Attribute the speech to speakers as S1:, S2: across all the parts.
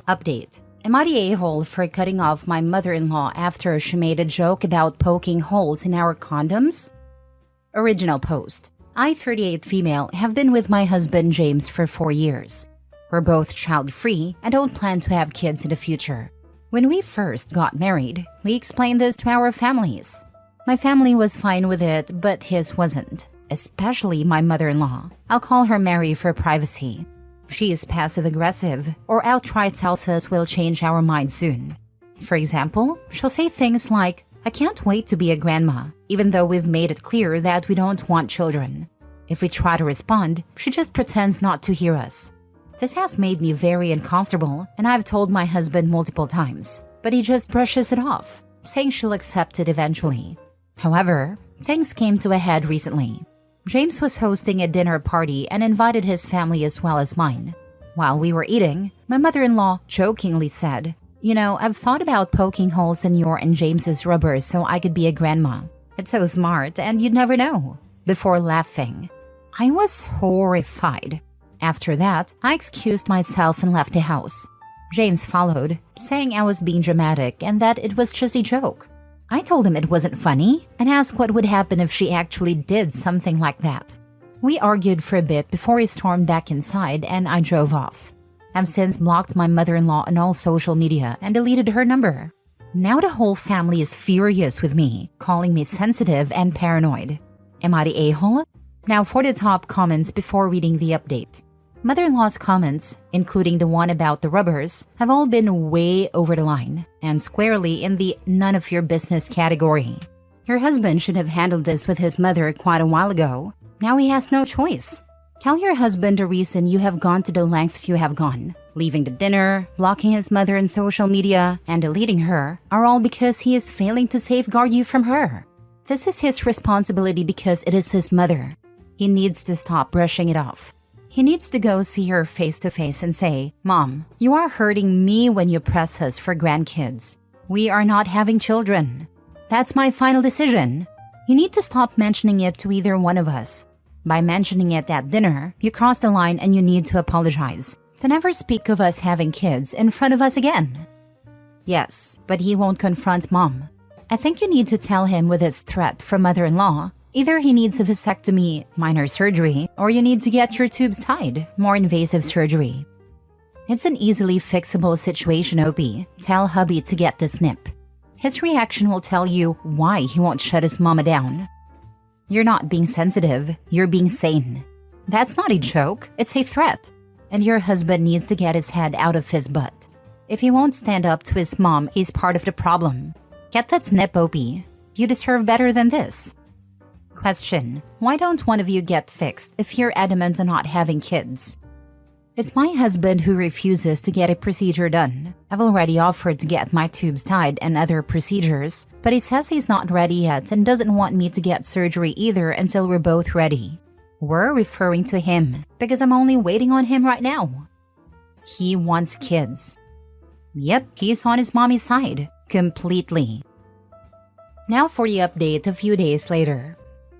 S1: Update. Am I the a-hole for cutting off my mother-in-law after she made a joke about poking holes in our condoms? Original post. I, 38 female, have been with my husband James for 4 years. We're both child-free and don't plan to have kids in the future. When we first got married, we explained this to our families. My family was fine with it, but his wasn't, especially my mother-in-law. I'll call her Mary for privacy. She is passive-aggressive or outright tells us we'll change our mind soon. For example, she'll say things like, "I can't wait to be a grandma," even though we've made it clear that we don't want children. If we try to respond, she just pretends not to hear us. This has made me very uncomfortable, and I've told my husband multiple times, but he just brushes it off, saying she'll accept it eventually. However, things came to a head recently. James was hosting a dinner party and invited his family as well as mine. While we were eating, my mother-in-law jokingly said, "You know, I've thought about poking holes in your and James's rubber so I could be a grandma. It's so smart and you'd never know," before laughing. I was horrified. After that, I excused myself and left the house. James followed, saying I was being dramatic and that it was just a joke. I told him it wasn't funny and asked what would happen if she actually did something like that. We argued for a bit before he stormed back inside and I drove off. I've since blocked my mother-in-law on all social media and deleted her number. Now the whole family is furious with me, calling me sensitive and paranoid. Am I the a-hole? Now for the top comments before reading the update. Mother-in-law's comments, including the one about the rubbers, have all been way over the line and squarely in the none of your business category. Your husband should have handled this with his mother quite a while ago. Now he has no choice. Tell your husband the reason you have gone to the lengths you have gone. Leaving the dinner, blocking his mother in social media, and deleting her are all because he is failing to safeguard you from her. This is his responsibility because it is his mother. He needs to stop brushing it off. He needs to go see her face to face and say, "Mom, you are hurting me when you press us for grandkids. We are not having children. That's my final decision." You need to stop mentioning it to either one of us. By mentioning it at dinner, you cross the line and you need to apologize. To never speak of us having kids in front of us again. Yes, but he won't confront Mom. I think you need to tell him with his threat from mother-in-law. Either he needs a vasectomy, minor surgery, or you need to get your tubes tied, more invasive surgery. It's an easily fixable situation, Opie. Tell hubby to get the snip. His reaction will tell you why he won't shut his mama down. You're not being sensitive, you're being sane. That's not a joke, it's a threat. And your husband needs to get his head out of his butt. If he won't stand up to his mom, he's part of the problem. Get that snip, Opie. You deserve better than this. Question. Why don't one of you get fixed if you're adamant on not having kids? It's my husband who refuses to get a procedure done. I've already offered to get my tubes tied and other procedures, but he says he's not ready yet and doesn't want me to get surgery either until we're both ready. We're referring to him because I'm only waiting on him right now. He wants kids. Yep, he's on his mommy's side. Completely. Now for the update a few days later.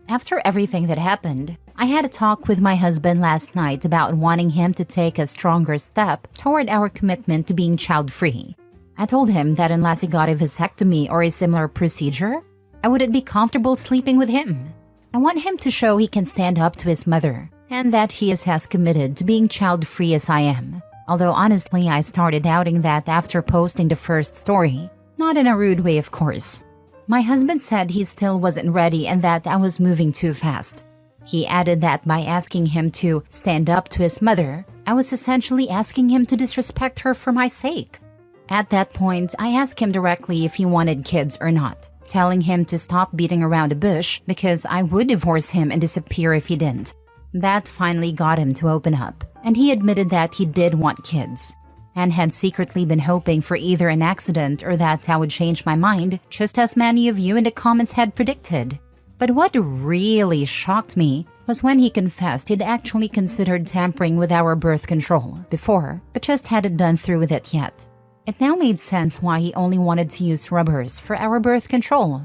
S1: After everything that happened, I had a talk with my husband last night about wanting him to take a stronger step toward our commitment to being child-free. I told him that unless he got a vasectomy or a similar procedure, I wouldn't be comfortable sleeping with him. I want him to show he can stand up to his mother and that he is as committed to being child-free as I am. Although honestly, I started doubting that after posting the first story. Not in a rude way, of course. My husband said he still wasn't ready and that I was moving too fast. He added that by asking him to stand up to his mother, I was essentially asking him to disrespect her for my sake. At that point, I asked him directly if he wanted kids or not, telling him to stop beating around the bush because I would divorce him and disappear if he didn't. That finally got him to open up, and he admitted that he did want kids. And had secretly been hoping for either an accident or that I would change my mind, just as many of you in the comments had predicted. But what really shocked me was when he confessed he'd actually considered tampering with our birth control before, but just hadn't done through with it yet. It now made sense why he only wanted to use rubbers for our birth control.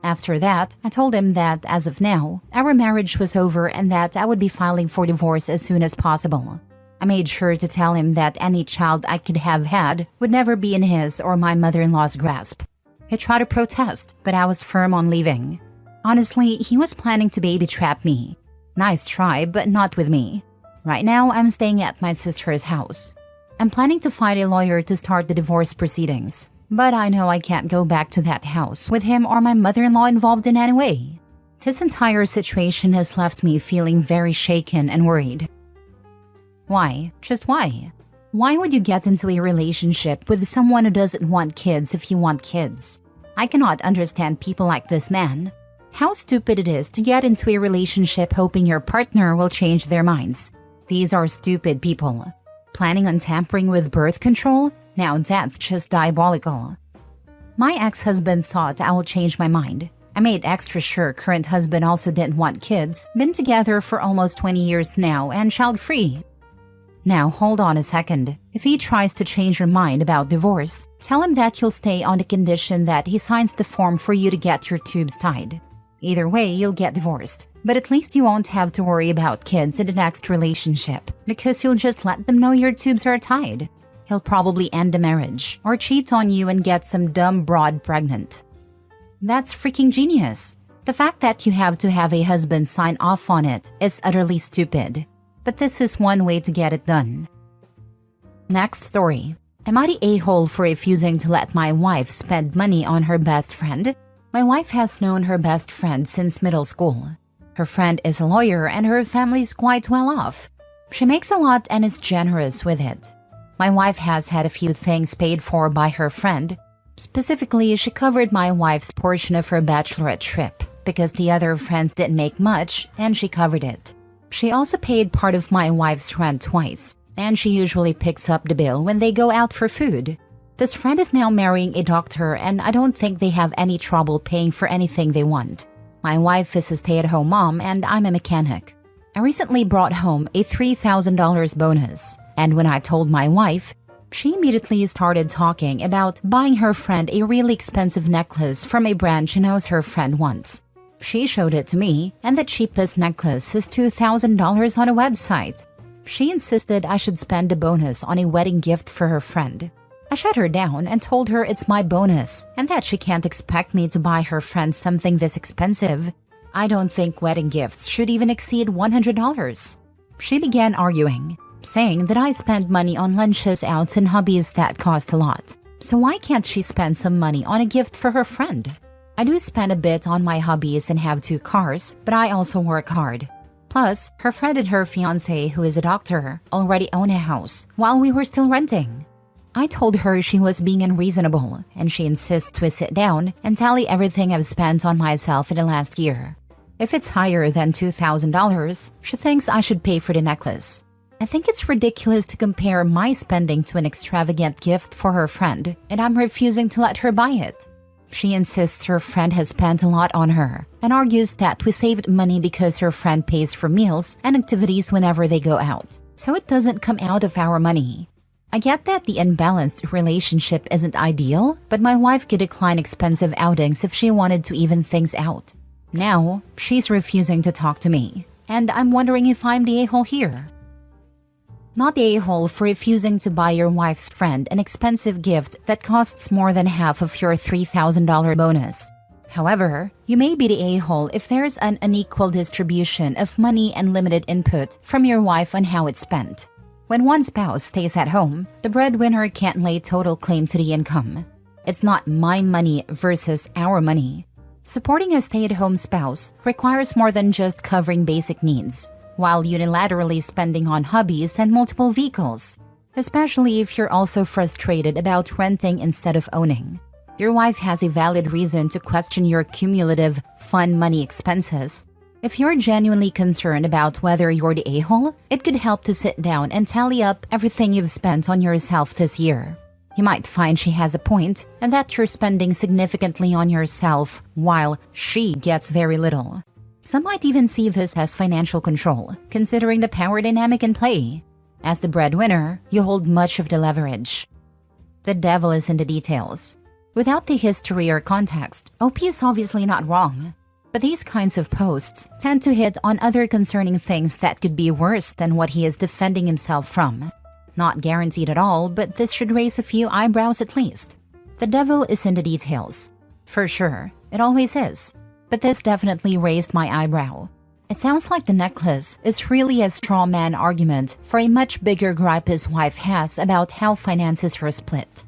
S1: After that, I told him that, as of now, our marriage was over and that I would be filing for divorce as soon as possible. I made sure to tell him that any child I could have had would never be in his or my mother-in-law's grasp. He tried to protest, but I was firm on leaving. Honestly, he was planning to baby trap me. Nice try, but not with me. Right now, I'm staying at my sister's house. I'm planning to find a lawyer to start the divorce proceedings, but I know I can't go back to that house with him or my mother-in-law involved in any way. This entire situation has left me feeling very shaken and worried. Why? Just why? Why would you get into a relationship with someone who doesn't want kids if you want kids? I cannot understand people like this man. How stupid it is to get into a relationship hoping your partner will change their minds. These are stupid people. Planning on tampering with birth control? Now that's just diabolical. My ex-husband thought I will change my mind. I made extra sure current husband also didn't want kids, been together for almost 20 years now and child-free. Now hold on a second. If he tries to change your mind about divorce, tell him that you'll stay on the condition that he signs the form for you to get your tubes tied. Either way, you'll get divorced. But at least you won't have to worry about kids in the next relationship because you'll just let them know your tubes are tied. He'll probably end the marriage or cheat on you and get some dumb broad pregnant. That's freaking genius. The fact that you have to have a husband sign off on it is utterly stupid. But this is one way to get it done. Next story. Am I the a-hole for refusing to let my wife spend money on her best friend? My wife has known her best friend since middle school. Her friend is a lawyer and her family's quite well off. She makes a lot and is generous with it. My wife has had a few things paid for by her friend. Specifically, she covered my wife's portion of her bachelorette trip because the other friends didn't make much and she covered it. She also paid part of my wife's rent twice, and she usually picks up the bill when they go out for food. This friend is now marrying a doctor, and I don't think they have any trouble paying for anything they want. My wife is a stay-at-home mom, and I'm a mechanic. I recently brought home a $3,000 bonus, and when I told my wife, she immediately started talking about buying her friend a really expensive necklace from a brand she knows her friend wants. She showed it to me, and the cheapest necklace is $2,000 on a website. She insisted I should spend the bonus on a wedding gift for her friend. I shut her down and told her it's my bonus and that she can't expect me to buy her friend something this expensive. I don't think wedding gifts should even exceed $100. She began arguing, saying that I spend money on lunches out and hobbies that cost a lot. So why can't she spend some money on a gift for her friend? I do spend a bit on my hobbies and have 2 cars, but I also work hard. Plus, her friend and her fiancé, who is a doctor, already own a house while we were still renting. I told her she was being unreasonable, and she insists we sit down and tally everything I've spent on myself in the last year. If it's higher than $2,000, she thinks I should pay for the necklace. I think it's ridiculous to compare my spending to an extravagant gift for her friend, and I'm refusing to let her buy it. She insists her friend has spent a lot on her and argues that we saved money because her friend pays for meals and activities whenever they go out, so it doesn't come out of our money. I get that the unbalanced relationship isn't ideal, but my wife could decline expensive outings if she wanted to even things out. Now, she's refusing to talk to me, and I'm wondering if I'm the a-hole here. Not the a-hole for refusing to buy your wife's friend an expensive gift that costs more than half of your $3,000 bonus. However, you may be the a-hole if there's an unequal distribution of money and limited input from your wife on how it's spent. When one spouse stays at home, the breadwinner can't lay total claim to the income. It's not my money versus our money. Supporting a stay-at-home spouse requires more than just covering basic needs, while unilaterally spending on hobbies and multiple vehicles, especially if you're also frustrated about renting instead of owning. Your wife has a valid reason to question your cumulative fun money expenses. If you're genuinely concerned about whether you're the a-hole, it could help to sit down and tally up everything you've spent on yourself this year. You might find she has a point and that you're spending significantly on yourself while she gets very little. Some might even see this as financial control, considering the power dynamic in play. As the breadwinner, you hold much of the leverage. The devil is in the details. Without the history or context, OP is obviously not wrong. But these kinds of posts tend to hit on other concerning things that could be worse than what he is defending himself from. Not guaranteed at all, but this should raise a few eyebrows at least. The devil is in the details. For sure, it always is. But this definitely raised my eyebrow. It sounds like the necklace is really a straw man argument for a much bigger gripe his wife has about how finances are split.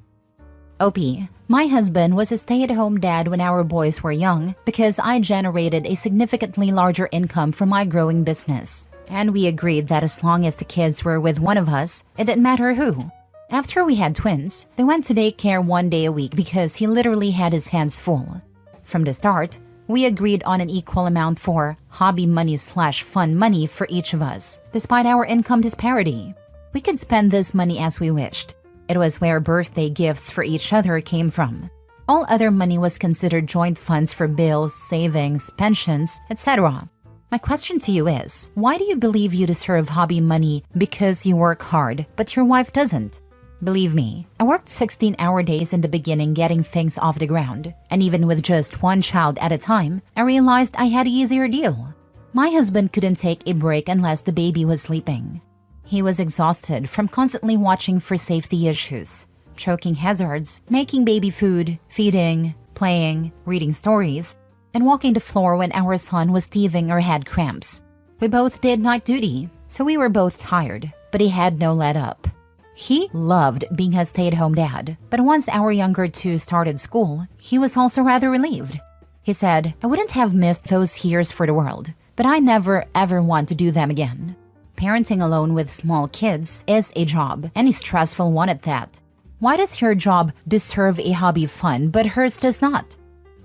S1: OP, my husband was a stay-at-home dad when our boys were young because I generated a significantly larger income from my growing business. And we agreed that as long as the kids were with one of us, it didn't matter who. After we had twins, they went to daycare 1 day a week because he literally had his hands full. From the start, we agreed on an equal amount for hobby money/fun money for each of us, despite our income disparity. We could spend this money as we wished. It was where birthday gifts for each other came from. All other money was considered joint funds for bills, savings, pensions, etc. My question to you is, why do you believe you deserve hobby money because you work hard, but your wife doesn't? Believe me, I worked 16-hour days in the beginning getting things off the ground, and even with just one child at a time, I realized I had an easier deal. My husband couldn't take a break unless the baby was sleeping. He was exhausted from constantly watching for safety issues, choking hazards, making baby food, feeding, playing, reading stories, and walking the floor when our son was teething or had cramps. We both did night duty, so we were both tired, but he had no let up. He loved being a stay-at-home dad, but once our younger two started school, he was also rather relieved. He said, I wouldn't have missed those years for the world, but I never ever want to do them again. Parenting alone with small kids is a job, and a stressful one at that. Why does your job deserve a hobby fund, but hers does not?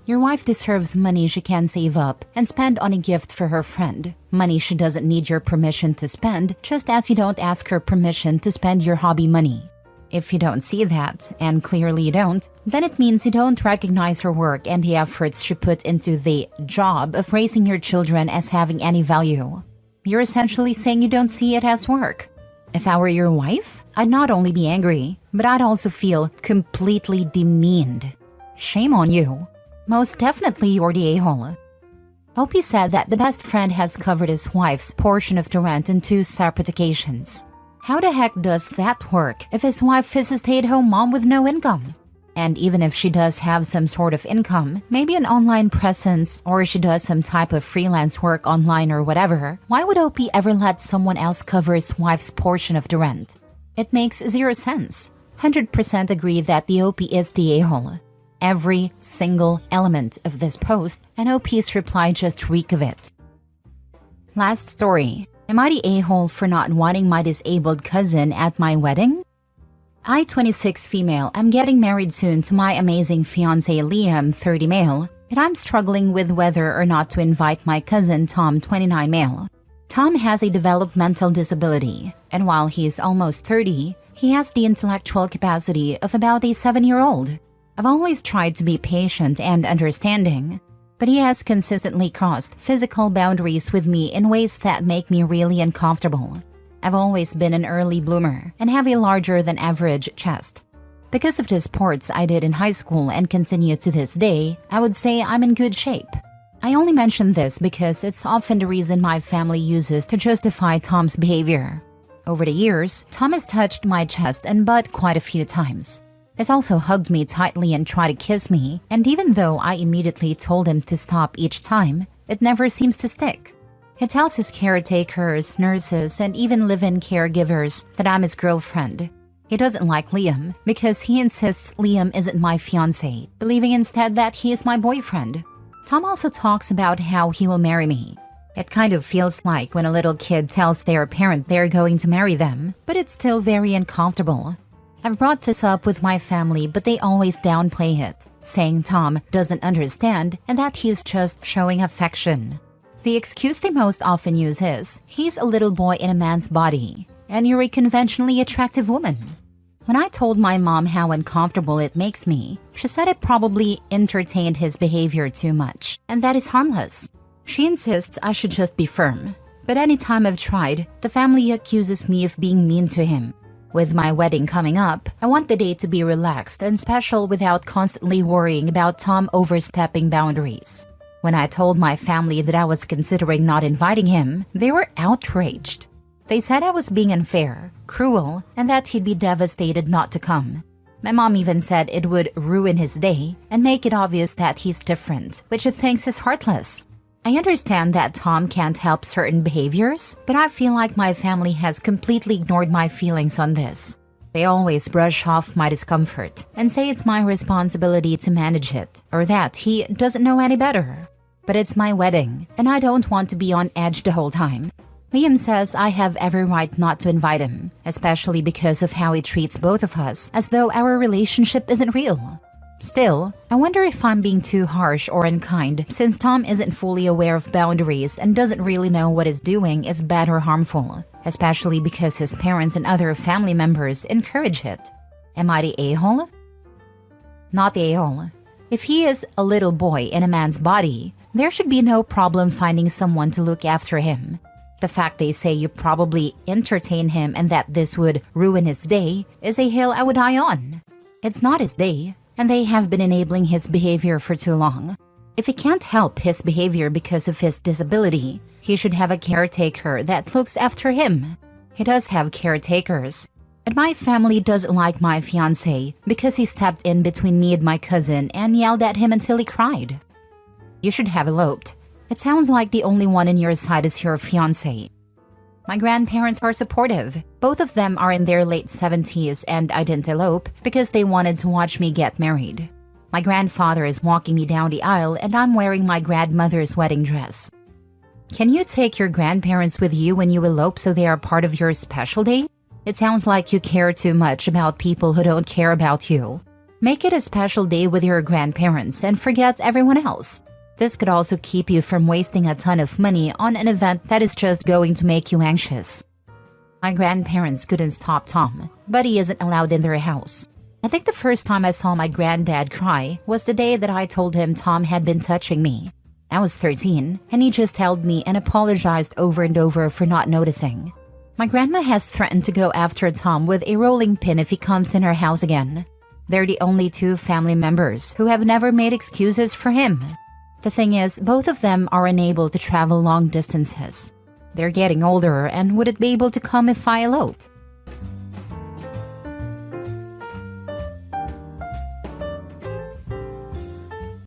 S1: Your wife deserves money she can save up and spend on a gift for her friend. Money she doesn't need your permission to spend, just as you don't ask her permission to spend your hobby money. If you don't see that, and clearly you don't, then it means you don't recognize her work and the efforts she put into the job of raising your children as having any value. You're essentially saying you don't see it as work. If I were your wife, I'd not only be angry, but I'd also feel completely demeaned. Shame on you. Most definitely you're the a-hole. Opie said that the best friend has covered his wife's portion of the rent in 2 separate occasions. How the heck does that work if his wife is a stay-at-home mom with no income? And even if she does have some sort of income, maybe an online presence, or she does some type of freelance work online or whatever, why would Opie ever let someone else cover his wife's portion of the rent? It makes 0 sense. 100% agree that the Opie is the a-hole. Every single element of this post, and OP's reply just reek of it. Last story. Am I the a-hole for not wanting my disabled cousin at my wedding? I, 26 female, am getting married soon to my amazing fiancé Liam, 30 male, and I'm struggling with whether or not to invite my cousin Tom, 29 male. Tom has a developmental disability, and while he is almost 30, he has the intellectual capacity of about a 7-year-old. I've always tried to be patient and understanding, but he has consistently crossed physical boundaries with me in ways that make me really uncomfortable. I've always been an early bloomer and have a larger than average chest. Because of the sports I did in high school and continue to this day, I would say I'm in good shape. I only mention this because it's often the reason my family uses to justify Tom's behavior. Over the years, Tom has touched my chest and butt quite a few times. He's also hugged me tightly and tried to kiss me, and even though I immediately told him to stop each time, it never seems to stick. He tells his caretakers, nurses, and even live-in caregivers that I'm his girlfriend. He doesn't like Liam because he insists Liam isn't my fiancé, believing instead that he is my boyfriend. Tom also talks about how he will marry me. It kind of feels like when a little kid tells their parent they're going to marry them, but it's still very uncomfortable. I've brought this up with my family, but they always downplay it, saying Tom doesn't understand and that he's just showing affection. The excuse they most often use is, he's a little boy in a man's body, and you're a conventionally attractive woman. When I told my mom how uncomfortable it makes me, she said it probably entertained his behavior too much, and that is harmless. She insists I should just be firm, but anytime I've tried, the family accuses me of being mean to him. With my wedding coming up, I want the day to be relaxed and special without constantly worrying about Tom overstepping boundaries. When I told my family that I was considering not inviting him, they were outraged. They said I was being unfair, cruel, and that he'd be devastated not to come. My mom even said it would ruin his day and make it obvious that he's different, which she thinks is heartless. I understand that Tom can't help certain behaviors, but I feel like my family has completely ignored my feelings on this. They always brush off my discomfort and say it's my responsibility to manage it, or that he doesn't know any better. But it's my wedding, and I don't want to be on edge the whole time. Liam says I have every right not to invite him, especially because of how he treats both of us as though our relationship isn't real. Still, I wonder if I'm being too harsh or unkind since Tom isn't fully aware of boundaries and doesn't really know what he's doing is bad or harmful, especially because his parents and other family members encourage it. Am I the a-hole? Not the a-hole. If he is a little boy in a man's body, there should be no problem finding someone to look after him. The fact they say you probably entertain him and that this would ruin his day is a hill I would die on. It's not his day, and they have been enabling his behavior for too long. If he can't help his behavior because of his disability, he should have a caretaker that looks after him. He does have caretakers. And my family doesn't like my fiancé because he stepped in between me and my cousin and yelled at him until he cried. You should have eloped. It sounds like the only one on your side is your fiancé. My grandparents are supportive. Both of them are in their late 70s and I didn't elope because they wanted to watch me get married. My grandfather is walking me down the aisle and I'm wearing my grandmother's wedding dress. Can you take your grandparents with you when you elope so they are part of your special day? It sounds like you care too much about people who don't care about you. Make it a special day with your grandparents and forget everyone else. This could also keep you from wasting a ton of money on an event that is just going to make you anxious. My grandparents couldn't stop Tom, but he isn't allowed in their house. I think the first time I saw my granddad cry was the day that I told him Tom had been touching me. I was 13, and he just held me and apologized over and over for not noticing. My grandma has threatened to go after Tom with a rolling pin if he comes in her house again. They're the only two family members who have never made excuses for him. The thing is, both of them are unable to travel long distances. They're getting older and wouldn't be able to come if I eloped.